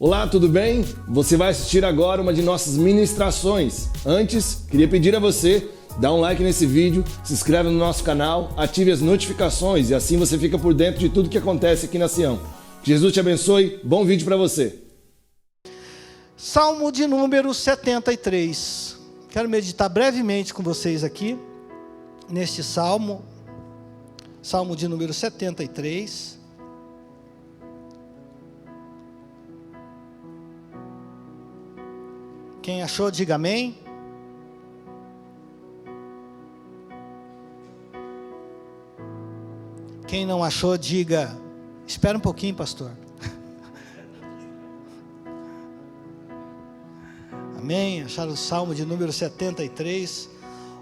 Olá, tudo bem? Você vai assistir agora uma de nossas ministrações. Antes, queria pedir a você, dá um like nesse vídeo, se inscreve no nosso canal, ative as notificações e assim você fica por dentro de tudo que acontece aqui na Sião. Que Jesus te abençoe, bom vídeo para você. Salmo de número 73. Quero meditar brevemente com vocês aqui, neste salmo, salmo de número 73. Quem achou, diga amém. Quem não achou, diga, espera um pouquinho, pastor. Amém, acharam o salmo de número 73.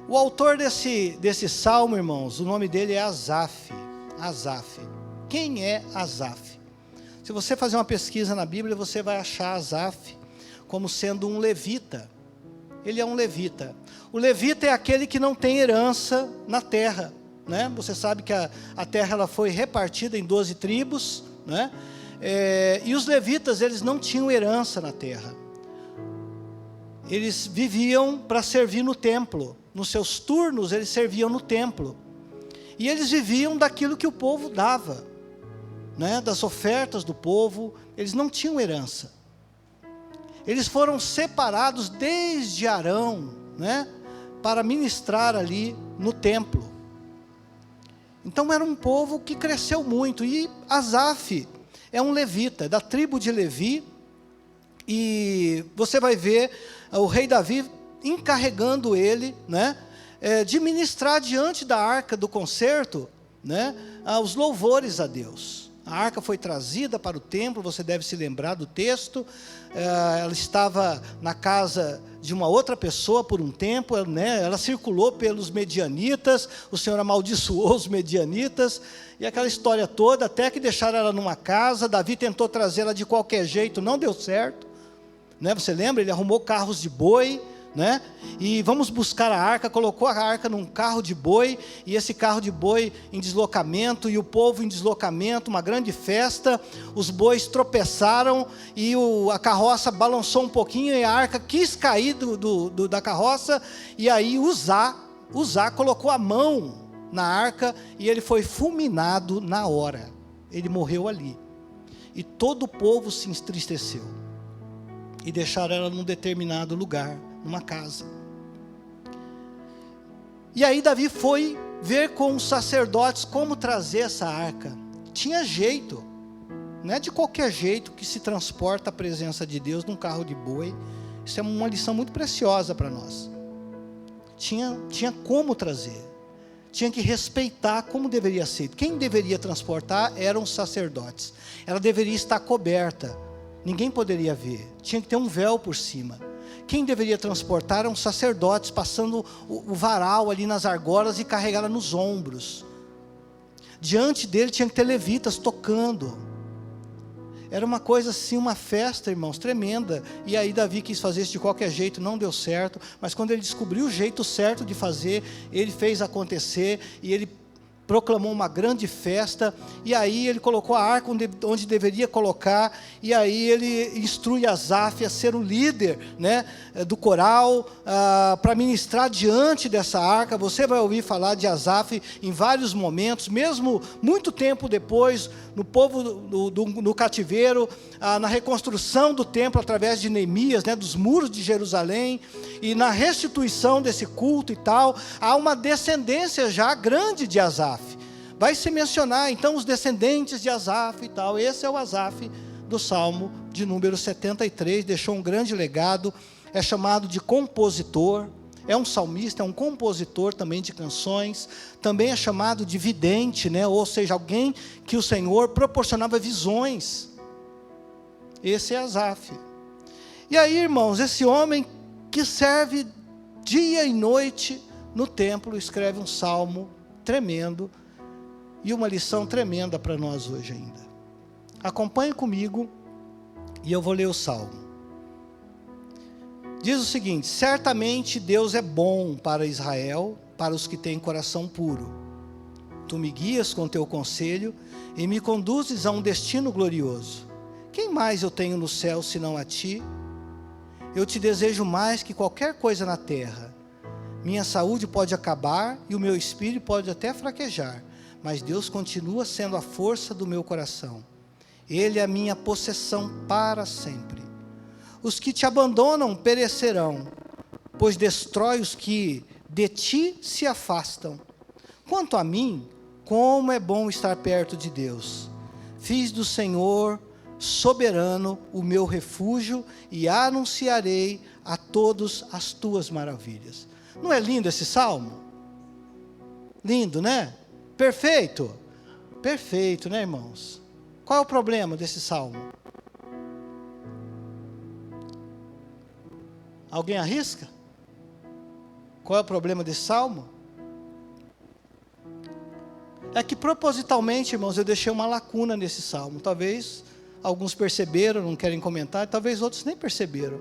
O autor desse salmo, irmãos, o nome dele é Asaf. Asaf. Quem é Asaf? Se você fazer uma pesquisa na Bíblia, você vai achar Asaf como sendo um levita. Ele é um levita. O levita é aquele que não tem herança na terra, né? Você sabe que a terra ela foi repartida em 12 tribos, né? E os levitas, eles não tinham herança na terra. Eles viviam para servir no templo. Nos seus turnos, eles serviam no templo. E eles viviam daquilo que o povo dava, né? Das ofertas do povo. Eles não tinham herança. Eles foram separados desde Arão, né, para ministrar ali no templo. Então era um povo que cresceu muito. E Asaf é um levita, da tribo de Levi. E você vai ver o rei Davi encarregando ele, né, de ministrar diante da arca do concerto, né, os louvores a Deus. A arca foi trazida para o templo, você deve se lembrar do texto. Ela estava na casa de uma outra pessoa por um tempo, né? Ela circulou pelos medianitas, o Senhor amaldiçoou os medianitas, e aquela história toda, até que deixaram ela numa casa. Davi tentou trazê-la de qualquer jeito, não deu certo, né? Você lembra? Ele arrumou carros de boi, né? E vamos buscar a arca, colocou a arca num carro de boi, e esse carro de boi em deslocamento, e o povo em deslocamento, uma grande festa. Os bois tropeçaram, e a carroça balançou um pouquinho, e a arca quis cair da carroça, e aí Uzá colocou a mão na arca, e ele foi fulminado na hora, ele morreu ali, e todo o povo se entristeceu, e deixaram ela num determinado lugar, numa casa. E aí Davi foi ver com os sacerdotes como trazer essa arca. Tinha jeito, não é de qualquer jeito que se transporta a presença de Deus num carro de boi. Isso é uma lição muito preciosa para nós. Tinha como trazer, tinha que respeitar como deveria ser. Quem deveria transportar eram os sacerdotes. Ela deveria estar coberta, ninguém poderia ver, tinha que ter um véu por cima. Quem deveria transportar eram os sacerdotes, passando o varal ali nas argolas e carregá-la nos ombros. Diante dele tinha que ter levitas tocando. Era uma coisa assim, uma festa, irmãos, tremenda. E aí Davi quis fazer isso de qualquer jeito, não deu certo. Mas quando ele descobriu o jeito certo de fazer, ele fez acontecer, e ele proclamou uma grande festa. E aí ele colocou a arca onde deveria colocar, e aí ele instrui Asaf a ser o líder, né, do coral, para ministrar diante dessa arca. Você vai ouvir falar de Asaf em vários momentos, mesmo muito tempo depois, no povo no cativeiro, na reconstrução do templo através de Neemias, né, dos muros de Jerusalém, e na restituição desse culto e tal. Há uma descendência já grande de Asaf. Vai se mencionar então os descendentes de Asaf e tal. Esse é o Asaf do Salmo de número 73, deixou um grande legado, é chamado de compositor, é um salmista, é um compositor também de canções, também é chamado de vidente, né? Ou seja, alguém que o Senhor proporcionava visões. Esse é Asaf. E aí, irmãos, esse homem que serve dia e noite no templo, escreve um salmo tremendo, e uma lição tremenda para nós hoje ainda. Acompanhe comigo, e eu vou ler o salmo. Diz o seguinte: certamente Deus é bom para Israel, para os que têm coração puro. Tu me guias com teu conselho, e me conduzes a um destino glorioso. quem mais eu tenho no céu senão a ti? Eu te desejo mais que qualquer coisa na terra. Minha saúde pode acabar e o meu espírito pode até fraquejar, mas Deus continua sendo a força do meu coração. Ele é a minha possessão para sempre. Os que te abandonam perecerão, pois destrói os que de ti se afastam. Quanto a mim, como é bom estar perto de Deus. Fiz do Senhor soberano o meu refúgio e anunciarei a todos as tuas maravilhas. Não é lindo esse salmo? Lindo, né? Perfeito. Perfeito, né, irmãos? Qual é o problema desse salmo? Alguém arrisca? Qual é o problema desse salmo? É que propositalmente, irmãos, eu deixei uma lacuna nesse salmo. Talvez alguns perceberam, não querem comentar, talvez outros nem perceberam.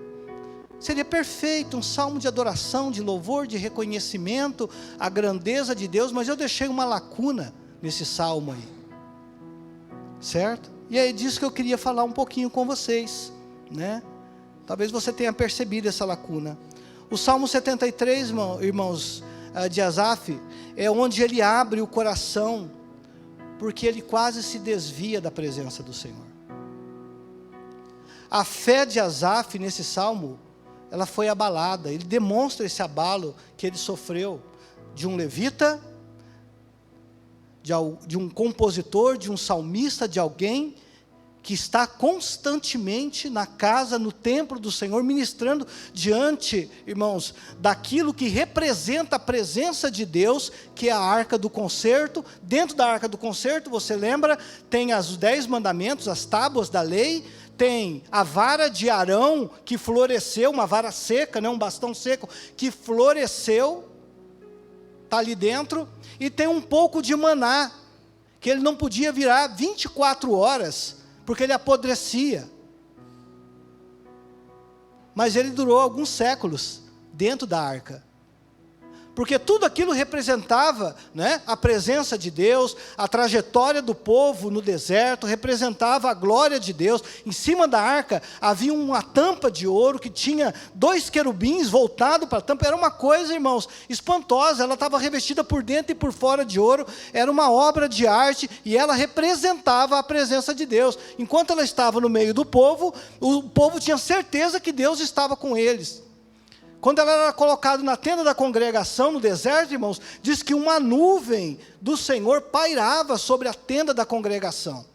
Seria perfeito, um salmo de adoração, de louvor, de reconhecimento, a grandeza de Deus, mas eu deixei uma lacuna nesse salmo aí. Certo? E é disso que eu queria falar um pouquinho com vocês, né? Talvez você tenha percebido essa lacuna. O Salmo 73, irmãos, de Asaf, é onde ele abre o coração, porque ele quase se desvia da presença do Senhor. A fé de Asaf nesse salmo, ela foi abalada. Ele demonstra esse abalo que ele sofreu de um levita, de um compositor, de um salmista, de alguém que está constantemente na casa, no templo do Senhor, ministrando diante, irmãos, daquilo que representa a presença de Deus, que é a arca do concerto. Dentro da arca do concerto, você lembra, tem os 10 mandamentos, as tábuas da lei, tem a vara de Arão que floresceu, uma vara seca, né, um bastão seco, que floresceu, está ali dentro, e tem um pouco de maná, que ele não podia virar 24 horas, porque ele apodrecia. Mas ele durou alguns séculos dentro da arca. Porque tudo aquilo representava, né, a presença de Deus, a trajetória do povo no deserto, representava a glória de Deus. Em cima da arca havia uma tampa de ouro que tinha 2 querubins voltados para a tampa. Era uma coisa, irmãos, espantosa. Ela estava revestida por dentro e por fora de ouro. Era uma obra de arte e ela representava a presença de Deus. Enquanto ela estava no meio do povo, o povo tinha certeza que Deus estava com eles. Quando ela era colocada na tenda da congregação, no deserto, irmãos, diz que uma nuvem do Senhor pairava sobre a tenda da congregação.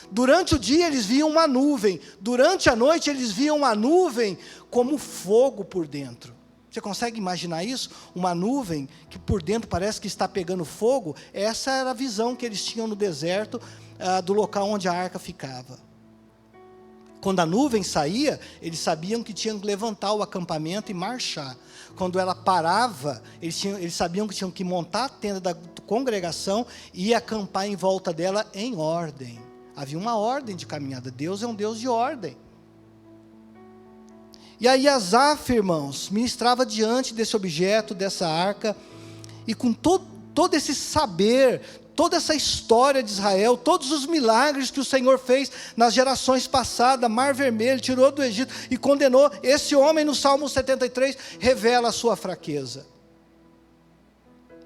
Durante o dia eles viam uma nuvem, durante a noite eles viam uma nuvem como fogo por dentro. Você consegue imaginar isso? Uma nuvem que por dentro parece que está pegando fogo. Essa era a visão que eles tinham no deserto, do local onde a arca ficava. Quando a nuvem saía, eles sabiam que tinham que levantar o acampamento e marchar. Quando ela parava, eles sabiam que tinham que montar a tenda da congregação e acampar em volta dela em ordem. Havia uma ordem de caminhada. Deus é um Deus de ordem. E aí Asaf, irmãos, ministrava diante desse objeto, dessa arca, e com todo esse saber, toda essa história de Israel, todos os milagres que o Senhor fez nas gerações passadas, Mar Vermelho, tirou do Egito e condenou, esse homem no Salmo 73 revela a sua fraqueza.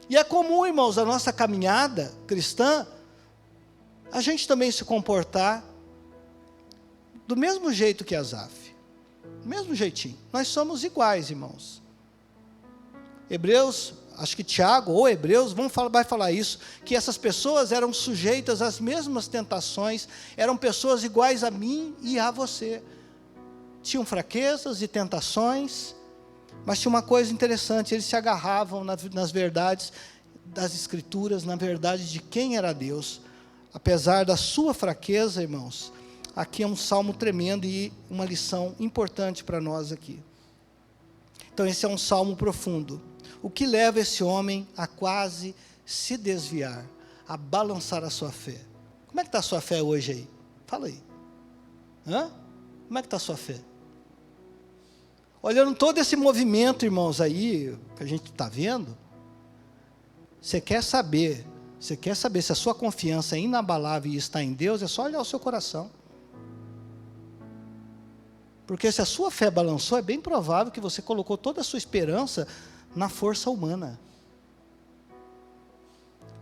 E é comum, irmãos, a nossa caminhada cristã, a gente também se comportar do mesmo jeito que Asaf, do mesmo jeitinho. Nós somos iguais, irmãos. Hebreus, acho que Tiago ou Hebreus vai falar isso, que essas pessoas eram sujeitas às mesmas tentações, eram pessoas iguais a mim e a você. Tinham fraquezas e tentações, mas tinha uma coisa interessante, eles se agarravam nas verdades das Escrituras, na verdade de quem era Deus. Apesar da sua fraqueza, irmãos, aqui é um salmo tremendo e uma lição importante para nós aqui. Então esse é um salmo profundo. O que leva esse homem a quase se desviar, a balançar a sua fé? Como é que está a sua fé hoje aí? Fala aí. Como é que está a sua fé? Olhando todo esse movimento, irmãos, aí, que a gente está vendo, você quer saber se a sua confiança é inabalável e está em Deus, é só olhar o seu coração. Porque se a sua fé balançou, é bem provável que você colocou toda a sua esperança na força humana.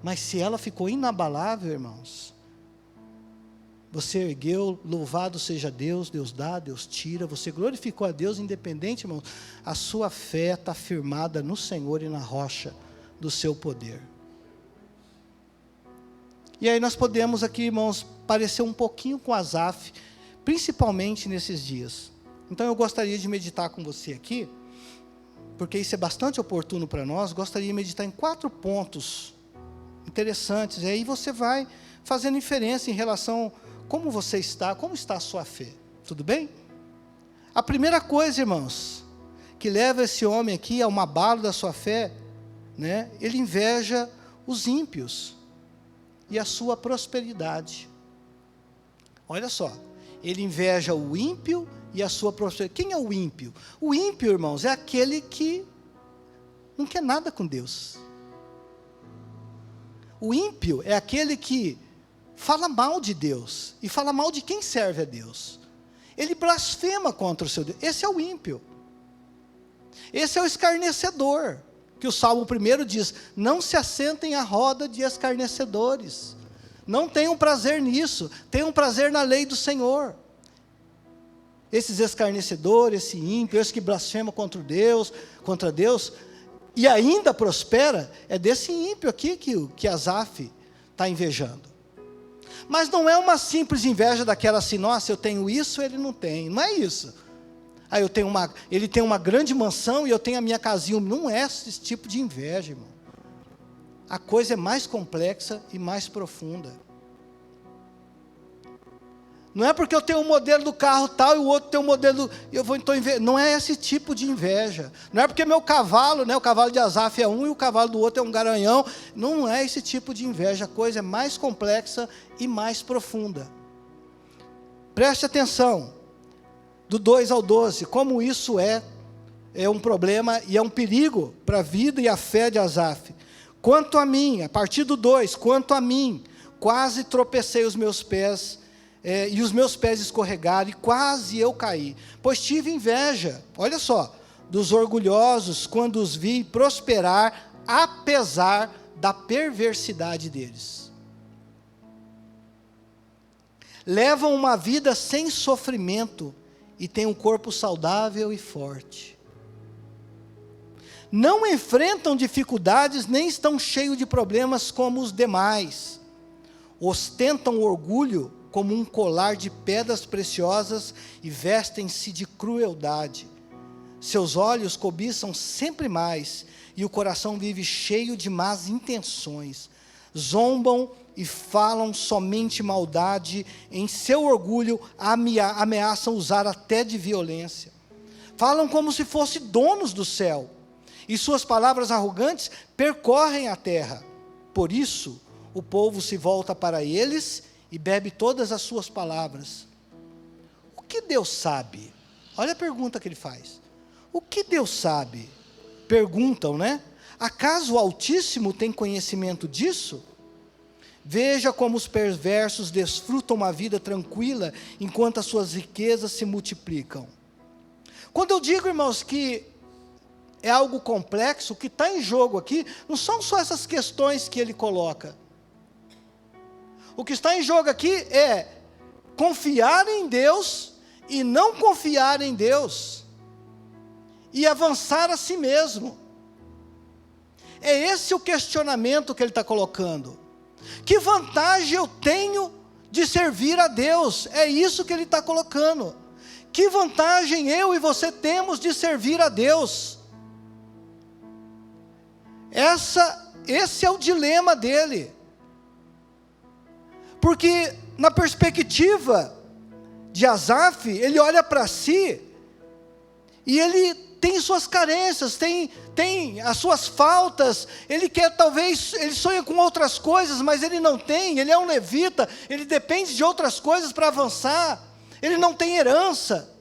Mas se ela ficou inabalável, irmãos, você ergueu, louvado seja Deus, Deus dá, Deus tira, você glorificou a Deus, independente, irmãos, a sua fé está firmada no Senhor e na rocha do seu poder. E aí nós podemos aqui, irmãos, parecer um pouquinho com Asaf, principalmente nesses dias. Então eu gostaria de meditar com você aqui, porque isso é bastante oportuno para nós, gostaria de meditar em 4 pontos interessantes, e aí você vai fazendo inferência em relação a como você está, como está a sua fé, tudo bem? A primeira coisa, irmãos, que leva esse homem aqui a um abalo da sua fé, né? Ele inveja os ímpios e a sua prosperidade. Olha só, ele inveja o ímpio e a sua prosperidade. Quem é o ímpio? O ímpio, irmãos, é aquele que não quer nada com Deus. O ímpio é aquele que fala mal de Deus, e fala mal de quem serve a Deus. Ele blasfema contra o seu Deus. Esse é o ímpio. Esse é o escarnecedor, que o Salmo 1 diz, não se assentem à roda de escarnecedores. Não tenham prazer nisso, tenham prazer na lei do Senhor. Esses escarnecedores, esse ímpio, esse que blasfema contra Deus, e ainda prospera, é desse ímpio aqui que Asaf está invejando. Mas não é uma simples inveja daquela assim, nossa, eu tenho isso, ele não tem. Não é isso. Ele tem uma grande mansão e eu tenho a minha casinha. Não é esse tipo de inveja, irmão. A coisa é mais complexa e mais profunda. Não é porque eu tenho um modelo do carro tal e o outro tem um modelo, não é esse tipo de inveja. Não é porque meu cavalo, né, o cavalo de Asaf é um e o cavalo do outro é um garanhão. Não é esse tipo de inveja, a coisa é mais complexa e mais profunda. Preste atenção, do 2 ao 12, como isso é um problema e é um perigo para a vida e a fé de Asaf. Quanto a mim, a partir do 2, quanto a mim, quase tropecei os meus pés, e os meus pés escorregaram, e quase eu caí, pois tive inveja, olha só, dos orgulhosos, quando os vi prosperar, apesar da perversidade deles. Levam uma vida sem sofrimento, e têm um corpo saudável e forte. Não enfrentam dificuldades, nem estão cheios de problemas como os demais. Ostentam orgulho como um colar de pedras preciosas e vestem-se de crueldade. Seus olhos cobiçam sempre mais, e o coração vive cheio de más intenções. Zombam e falam somente maldade, em seu orgulho ameaçam usar até de violência. Falam como se fossem donos do céu, e suas palavras arrogantes percorrem a terra. Por isso, o povo se volta para eles e bebe todas as suas palavras. O que Deus sabe? Olha a pergunta que ele faz. O que Deus sabe? Perguntam, né? Acaso o Altíssimo tem conhecimento disso? Veja como os perversos desfrutam uma vida tranquila, enquanto as suas riquezas se multiplicam. Quando eu digo, irmãos, que é algo complexo, o que está em jogo aqui, não são só essas questões que ele coloca. O que está em jogo aqui é confiar em Deus e não confiar em Deus, e avançar a si mesmo. É esse o questionamento que ele está colocando. Que vantagem eu tenho de servir a Deus? É isso que ele está colocando. Que vantagem eu e você temos de servir a Deus? Esse é o dilema dele. Porque na perspectiva de Asaf, ele olha para si e ele tem suas carências, tem as suas faltas, ele sonha com outras coisas, mas ele não tem, ele é um levita, ele depende de outras coisas para avançar, ele não tem herança,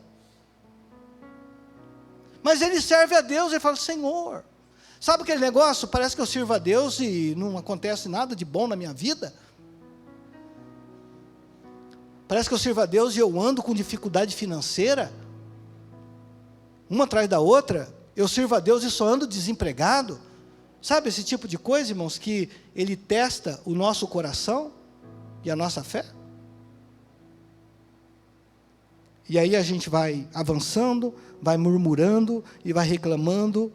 mas ele serve a Deus, ele fala, Senhor, sabe aquele negócio, parece que eu sirvo a Deus e não acontece nada de bom na minha vida, parece que eu sirvo a Deus e eu ando com dificuldade financeira, uma atrás da outra, eu sirvo a Deus e só ando desempregado. Sabe esse tipo de coisa, irmãos, que ele testa o nosso coração e a nossa fé? E aí a gente vai avançando, vai murmurando e vai reclamando,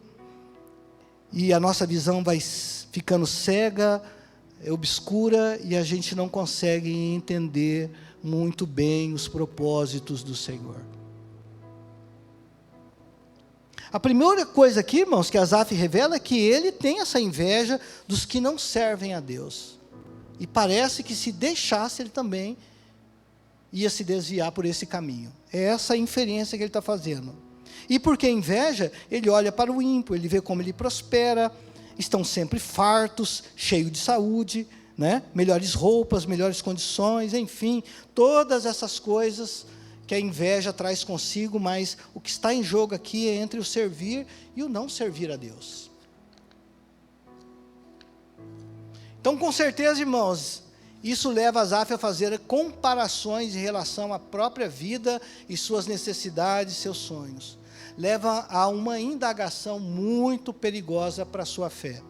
e a nossa visão vai ficando cega, obscura, e a gente não consegue entender muito bem os propósitos do Senhor. A primeira coisa aqui, irmãos, que Asaf revela é que ele tem essa inveja dos que não servem a Deus. E parece que se deixasse, ele também ia se desviar por esse caminho. É essa a inferência que ele está fazendo. E porque inveja, ele olha para o ímpio, ele vê como ele prospera, estão sempre fartos, cheios de saúde, né? Melhores roupas, melhores condições, enfim, todas essas coisas que a inveja traz consigo, mas o que está em jogo aqui é entre o servir e o não servir a Deus. Então, com certeza, irmãos, isso leva Asaf a fazer comparações em relação à própria vida e suas necessidades, seus sonhos. Leva a uma indagação muito perigosa para a sua fé.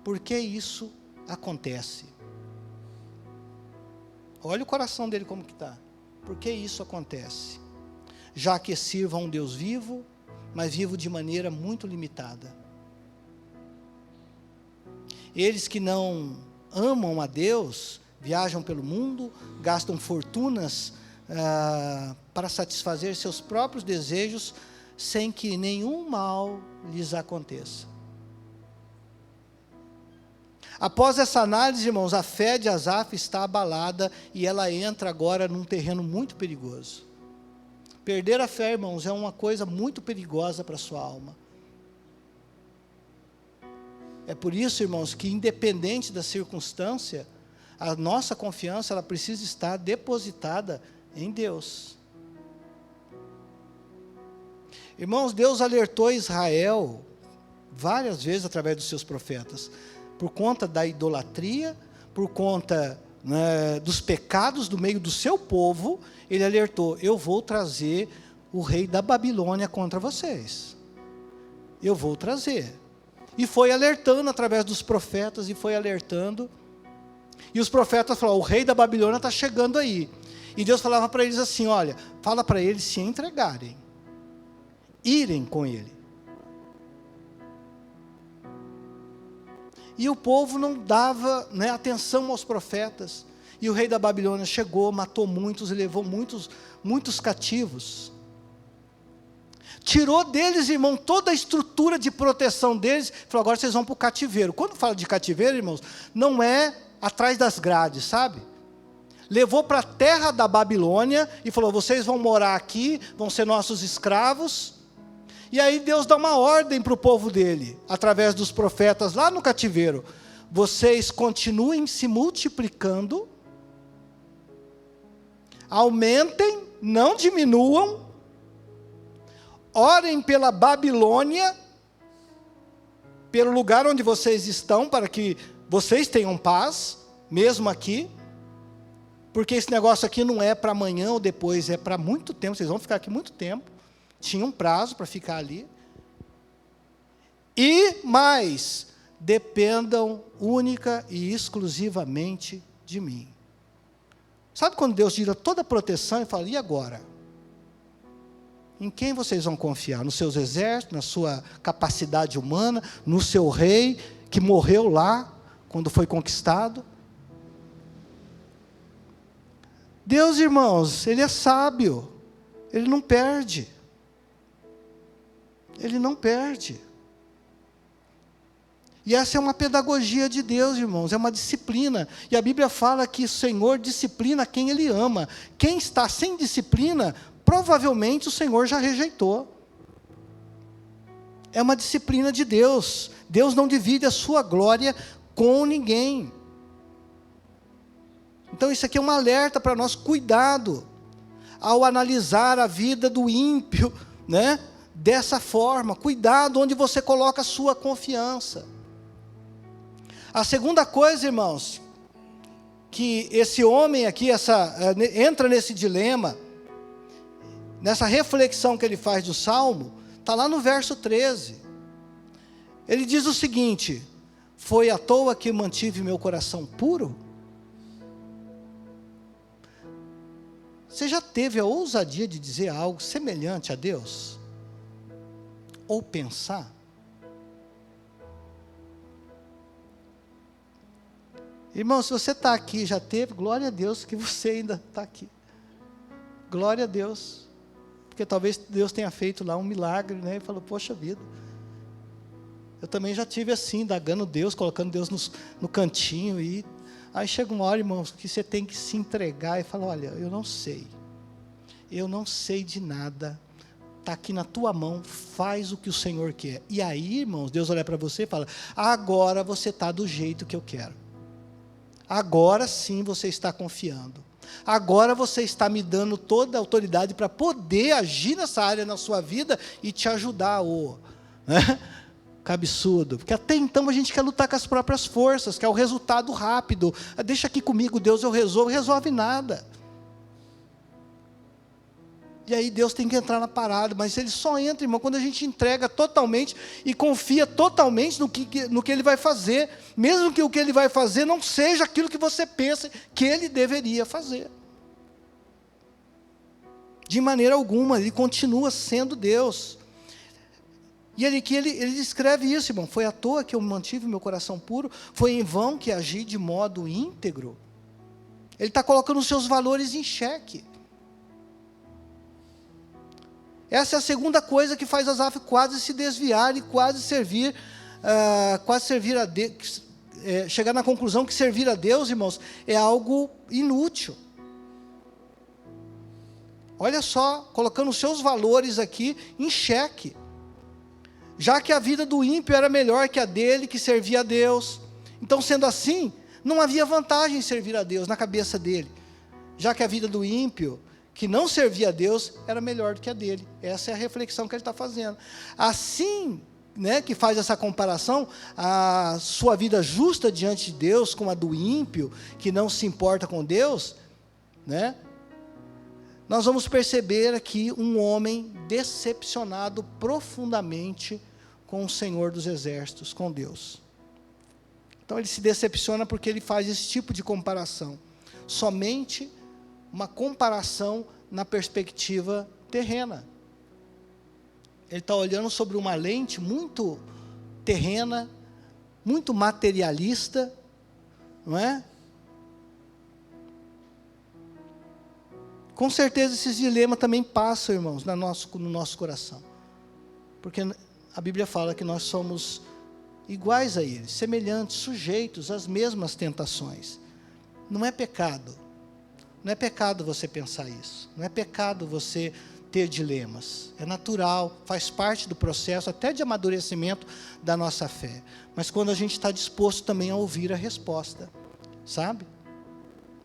Por que isso acontece? Olha o coração dele como que está. Por que isso acontece? Já que sirvo a um Deus vivo, mas vivo de maneira muito limitada. Eles que não amam a Deus, viajam pelo mundo, gastam fortunas para satisfazer seus próprios desejos, sem que nenhum mal lhes aconteça. Após essa análise, irmãos, a fé de Asaf está abalada e ela entra agora num terreno muito perigoso. Perder a fé, irmãos, é uma coisa muito perigosa para a sua alma. É por isso, irmãos, que independente da circunstância, a nossa confiança ela precisa estar depositada em Deus. Irmãos, Deus alertou Israel várias vezes através dos seus profetas, por conta da idolatria, por conta, né, dos pecados do meio do seu povo. Ele alertou: eu vou trazer o rei da Babilônia contra vocês. Eu vou trazer. E foi alertando através dos profetas, e foi alertando. E os profetas falaram: o rei da Babilônia está chegando aí. E Deus falava para eles assim: olha, fala para eles se entregarem, irem com ele. E o povo não dava, né, atenção aos profetas. E o rei da Babilônia chegou, matou muitos e levou muitos cativos. Tirou deles, irmão, toda a estrutura de proteção deles. Falou: agora vocês vão para o cativeiro. Quando fala de cativeiro, irmãos, não é atrás das grades, sabe? Levou para a terra da Babilônia e falou: vocês vão morar aqui, vão ser nossos escravos. E aí Deus dá uma ordem para o povo dele, através dos profetas lá no cativeiro: vocês continuem se multiplicando, aumentem, não diminuam, orem pela Babilônia, pelo lugar onde vocês estão, para que vocês tenham paz, mesmo aqui, porque esse negócio aqui não é para amanhã ou depois, é para muito tempo, vocês vão ficar aqui muito tempo. Tinha um prazo para ficar ali. E mais, dependam única e exclusivamente de mim. Sabe quando Deus tira toda a proteção e fala: e agora? Em quem vocês vão confiar? Nos seus exércitos, na sua capacidade humana, no seu rei, que morreu lá, quando foi conquistado? Deus, irmãos, Ele é sábio, Ele não perde. Ele não perde. E essa é uma pedagogia de Deus, irmãos, é uma disciplina. E a Bíblia fala que o Senhor disciplina quem Ele ama. Quem está sem disciplina, provavelmente o Senhor já rejeitou. É uma disciplina de Deus. Deus não divide a sua glória com ninguém. Então isso aqui é um alerta para nós: cuidado ao analisar a vida do ímpio, né? Dessa forma, cuidado onde você coloca a sua confiança. A segunda coisa, irmãos, que esse homem aqui entra nesse dilema, nessa reflexão que ele faz do Salmo, Está lá no verso 13. Ele diz o seguinte: foi à toa que mantive meu coração puro? Você já teve a ousadia de dizer algo semelhante a Deus? Ou pensar? Irmão, se você está aqui, já teve, glória a Deus que você ainda está aqui. Glória a Deus. Porque talvez Deus tenha feito lá um milagre, né? E falou, poxa vida. Eu também já tive assim, indagando Deus, colocando Deus no cantinho. E aí chega uma hora, irmãos, que você tem que se entregar e falar, olha, eu não sei de nada. Está aqui na tua mão, faz o que o Senhor quer. E aí, irmãos, Deus olha para você e fala, agora você está do jeito que eu quero. Agora sim você está confiando. Agora você está me dando toda a autoridade para poder agir nessa área na sua vida e te ajudar. Né? Cabeçudo. Porque até então a gente quer lutar com as próprias forças, quer o resultado rápido. Deixa aqui comigo, Deus, eu resolvo. Resolve nada. E aí Deus tem que entrar na parada, mas Ele só entra, irmão, quando a gente entrega totalmente e confia totalmente no que Ele vai fazer, mesmo que o que Ele vai fazer não seja aquilo que você pensa que Ele deveria fazer. De maneira alguma, Ele continua sendo Deus. E Ele descreve isso, irmão, foi à toa que eu mantive meu coração puro, foi em vão que agi de modo íntegro. Ele está colocando os seus valores em xeque. Essa é a segunda coisa que faz Asaf quase se desviar e quase servir a Deus, chegar na conclusão que servir a Deus, irmãos, é algo inútil. Olha só, colocando os seus valores aqui em xeque. Já que a vida do ímpio era melhor que a dele, que servia a Deus. Então, sendo assim, não havia vantagem em servir a Deus na cabeça dele. Já que a vida do ímpio, que não servia a Deus, era melhor do que a dele. Essa é a reflexão que ele está fazendo. Assim, né, que faz essa comparação, a sua vida justa diante de Deus com a do ímpio, que não se importa com Deus, né, nós vamos perceber aqui um homem decepcionado profundamente com o Senhor dos Exércitos, com Deus. Então ele se decepciona porque ele faz esse tipo de comparação. Somente uma comparação na perspectiva terrena. Ele está olhando sobre uma lente muito terrena, muito materialista, não é? Com certeza esses dilemas também passam, irmãos, no nosso coração. Porque a Bíblia fala que nós somos iguais a eles, semelhantes, sujeitos às mesmas tentações. Não é pecado. Não é pecado você pensar isso. Não é pecado você ter dilemas. É natural, faz parte do processo, até de amadurecimento da nossa fé. Mas quando a gente está disposto também a ouvir a resposta, sabe?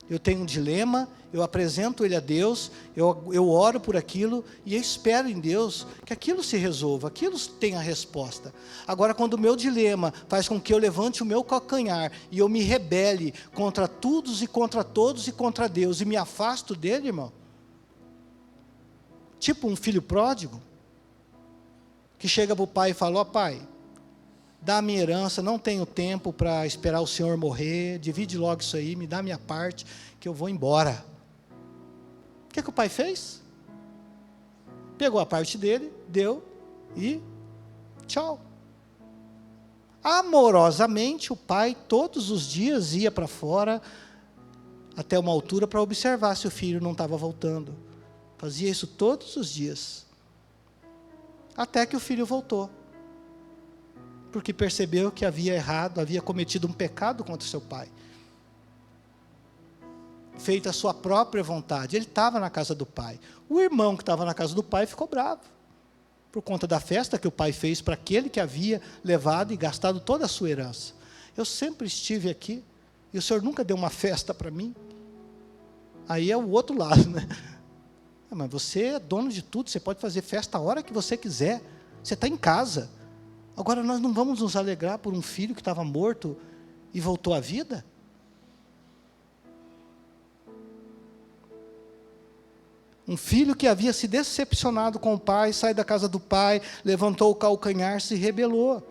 Eu tenho um dilema, eu apresento ele a Deus, eu oro por aquilo e eu espero em Deus que aquilo se resolva, aquilo tenha resposta. Agora, quando o meu dilema faz com que eu levante o meu calcanhar e eu me rebele contra todos e contra todos e contra Deus e me afasto dele, irmão, tipo um filho pródigo, que chega para o pai e fala, ó pai, dá a minha herança, não tenho tempo para esperar o Senhor morrer, divide logo isso aí, me dá a minha parte, que eu vou embora. O que o pai fez? Pegou a parte dele, deu e tchau. Amorosamente, o pai todos os dias ia para fora, até uma altura, para observar se o filho não estava voltando. Fazia isso todos os dias. Até que o filho voltou. Porque percebeu que havia errado, havia cometido um pecado contra seu pai. Feito a sua própria vontade. Ele estava na casa do pai. O irmão que estava na casa do pai ficou bravo. Por conta da festa que o pai fez para aquele que havia levado e gastado toda a sua herança. Eu sempre estive aqui, e o senhor nunca deu uma festa para mim. Aí é o outro lado, né? Mas você é dono de tudo, você pode fazer festa a hora que você quiser. Você está em casa. Agora nós não vamos nos alegrar por um filho que estava morto e voltou à vida? Um filho que havia se decepcionado com o pai, sai da casa do pai, levantou o calcanhar, se rebelou.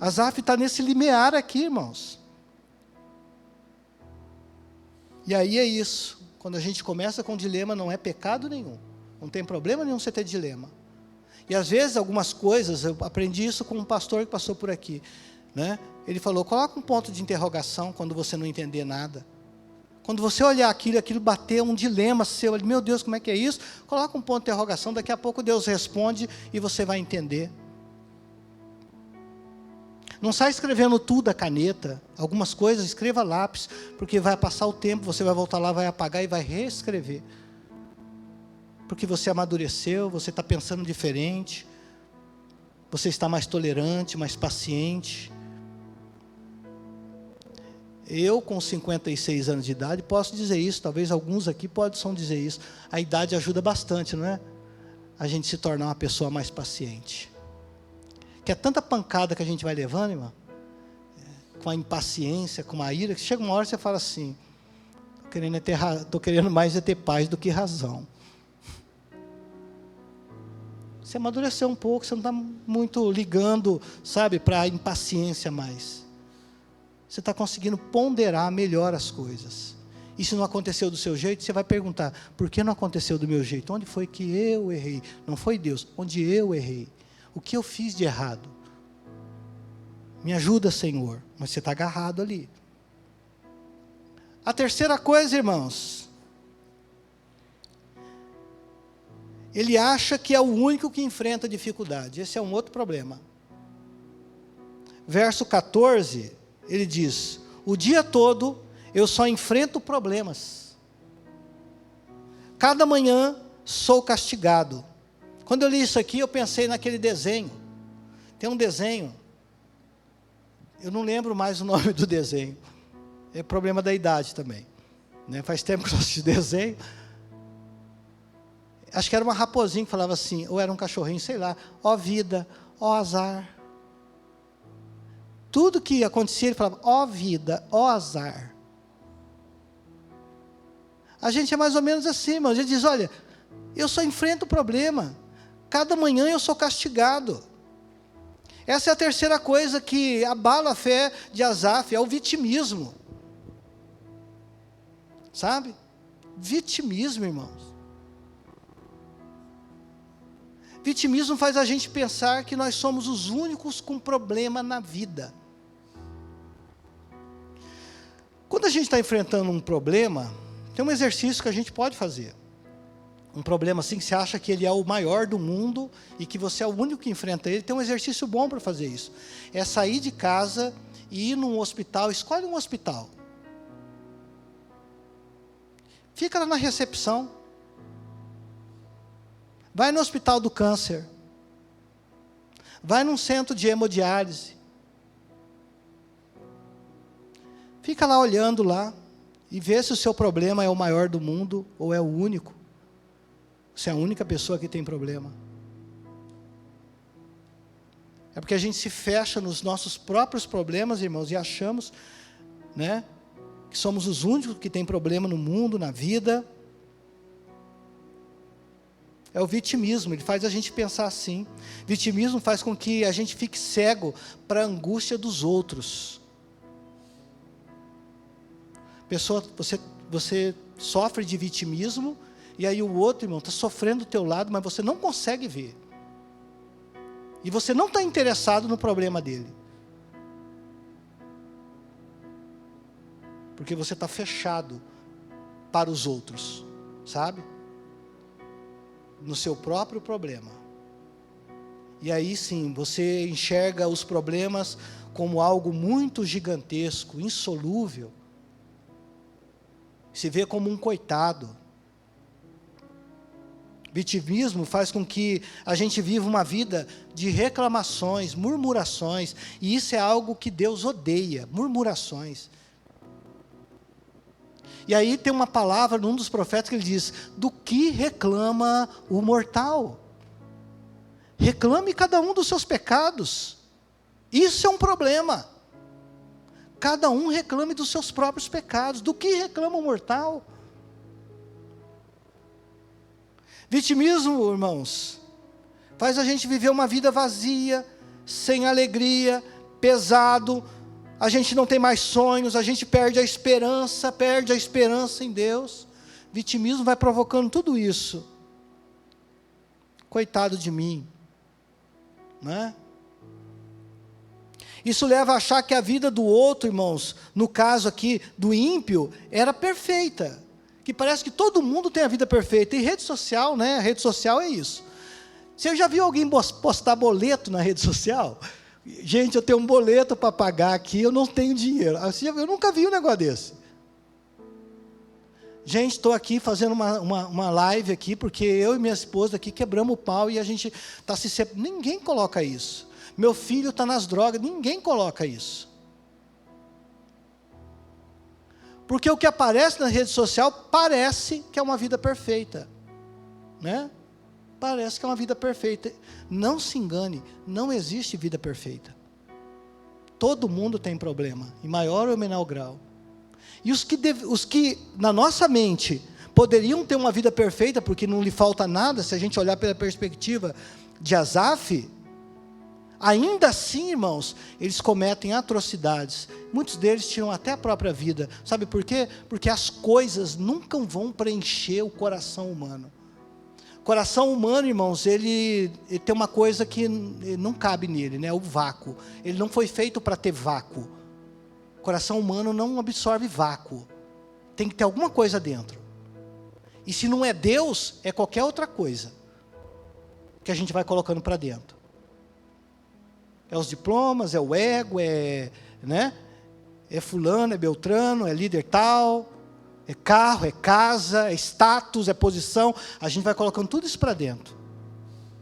Asaf está nesse limiar aqui, irmãos. E aí é isso. Quando a gente começa com dilema, não é pecado nenhum. Não tem problema nenhum você ter dilema. E às vezes algumas coisas, eu aprendi isso com um pastor que passou por aqui, né? Ele falou, coloca um ponto de interrogação quando você não entender nada. Quando você olhar aquilo bater um dilema seu, meu Deus, como é que é isso? Coloca um ponto de interrogação, daqui a pouco Deus responde e você vai entender. Não sai escrevendo tudo a caneta, algumas coisas escreva a lápis, porque vai passar o tempo, você vai voltar lá, vai apagar e vai reescrever. Porque você amadureceu, você está pensando diferente, você está mais tolerante, mais paciente. Eu, com 56 anos de idade, posso dizer isso, talvez alguns aqui possam dizer isso. A idade ajuda bastante, não é? A gente se tornar uma pessoa mais paciente. Que é tanta pancada que a gente vai levando, irmão, com a impaciência, com a ira, que chega uma hora que você fala assim, estou querendo mais ter paz do que razão. Você amadureceu um pouco, você não está muito ligando, sabe, para a impaciência mais. Você está conseguindo ponderar melhor as coisas. E se não aconteceu do seu jeito, você vai perguntar, por que não aconteceu do meu jeito? Onde foi que eu errei? Não foi Deus, onde eu errei? O que eu fiz de errado? Me ajuda, Senhor. Mas você está agarrado ali. A terceira coisa, irmãos, ele acha que é o único que enfrenta dificuldade. Esse é um outro problema. Verso 14, ele diz, o dia todo eu só enfrento problemas. Cada manhã sou castigado. Quando eu li isso aqui, eu pensei naquele desenho. Tem um desenho, eu não lembro mais o nome do desenho. É problema da idade também, né? Faz tempo que eu assisti desenho. Acho que era uma raposinha que falava assim, ou era um cachorrinho, sei lá. Ó vida, ó azar. Tudo que acontecia, ele falava, ó vida, ó azar. A gente é mais ou menos assim, irmão. A gente diz, olha, eu só enfrento o problema. Cada manhã eu sou castigado. Essa é a terceira coisa que abala a fé de Asaf, é o vitimismo. Sabe? Vitimismo, irmãos. Vitimismo faz a gente pensar que nós somos os únicos com problema na vida. Quando a gente está enfrentando um problema, tem um exercício que a gente pode fazer. Um problema assim que você acha que ele é o maior do mundo e que você é o único que enfrenta ele, tem um exercício bom para fazer isso. É sair de casa e ir num hospital, escolhe um hospital. Fica lá na recepção. Vai no hospital do câncer. Vai num centro de hemodiálise. Fica lá olhando lá e vê se o seu problema é o maior do mundo ou é o único. Você é a única pessoa que tem problema. É porque a gente se fecha nos nossos próprios problemas, irmãos, e achamos, né, que somos os únicos que tem problema no mundo, na vida. É o vitimismo, ele faz a gente pensar assim. Vitimismo faz com que a gente fique cego para a angústia dos outros. Pessoa, você sofre de vitimismo, e aí o outro, irmão, está sofrendo do teu lado, mas você não consegue ver. E você não está interessado no problema dele. Porque você está fechado para os outros, sabe? No seu próprio problema. E aí sim, você enxerga os problemas como algo muito gigantesco, insolúvel. Se vê como um coitado. Vitimismo faz com que a gente viva uma vida de reclamações, murmurações, e isso é algo que Deus odeia, murmurações. E aí tem uma palavra num dos profetas que ele diz, do que reclama o mortal? Reclame cada um dos seus pecados. Isso é um problema. Cada um reclame dos seus próprios pecados. Do que reclama o mortal? Vitimismo, irmãos, faz a gente viver uma vida vazia, sem alegria, pesado, a gente não tem mais sonhos, a gente perde a esperança em Deus. Vitimismo vai provocando tudo isso. Coitado de mim, não é? Isso leva a achar que a vida do outro, irmãos, no caso aqui do ímpio, era perfeita. Que parece que todo mundo tem a vida perfeita. E rede social, né? Rede social é isso. Você já viu alguém postar boleto na rede social? Gente, eu tenho um boleto para pagar aqui, eu não tenho dinheiro. Eu nunca vi um negócio desse. Gente, estou aqui fazendo uma live aqui, porque eu e minha esposa aqui quebramos o pau e a gente está se separando. Ninguém coloca isso. Meu filho está nas drogas, ninguém coloca isso. Porque o que aparece na rede social parece que é uma vida perfeita, né? Parece que é uma vida perfeita. Não se engane, não existe vida perfeita. Todo mundo tem problema, em maior ou menor grau. E os que na nossa mente poderiam ter uma vida perfeita, porque não lhe falta nada, se a gente olhar pela perspectiva de Asaf, ainda assim, irmãos, eles cometem atrocidades. Muitos deles tiram até a própria vida. Sabe por quê? Porque as coisas nunca vão preencher o coração humano. O coração humano, irmãos, ele tem uma coisa que não cabe nele, né? O vácuo. Ele não foi feito para ter vácuo. O coração humano não absorve vácuo. Tem que ter alguma coisa dentro. E se não é Deus, é qualquer outra coisa que a gente vai colocando para dentro. É os diplomas, é o ego, né? É fulano, é beltrano, é líder tal, é carro, é casa, é status, é posição. A gente vai colocando tudo isso para dentro.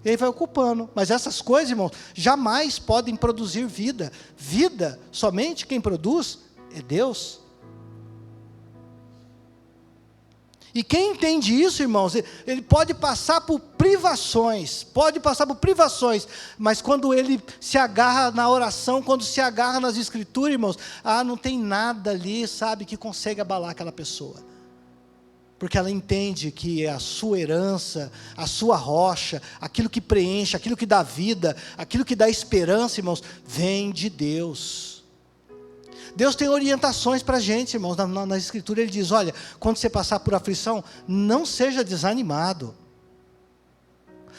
E aí vai ocupando. Mas essas coisas, irmãos, jamais podem produzir vida. Vida, somente quem produz é Deus. E quem entende isso, irmãos, ele pode passar por privações, mas quando ele se agarra na oração, quando se agarra nas escrituras, irmãos, não tem nada ali, sabe, que consegue abalar aquela pessoa. Porque ela entende que a sua herança, a sua rocha, aquilo que preenche, aquilo que dá vida, aquilo que dá esperança, irmãos, vem de Deus. Deus tem orientações para a gente, irmãos. Na Escritura Ele diz, olha, quando você passar por aflição, não seja desanimado.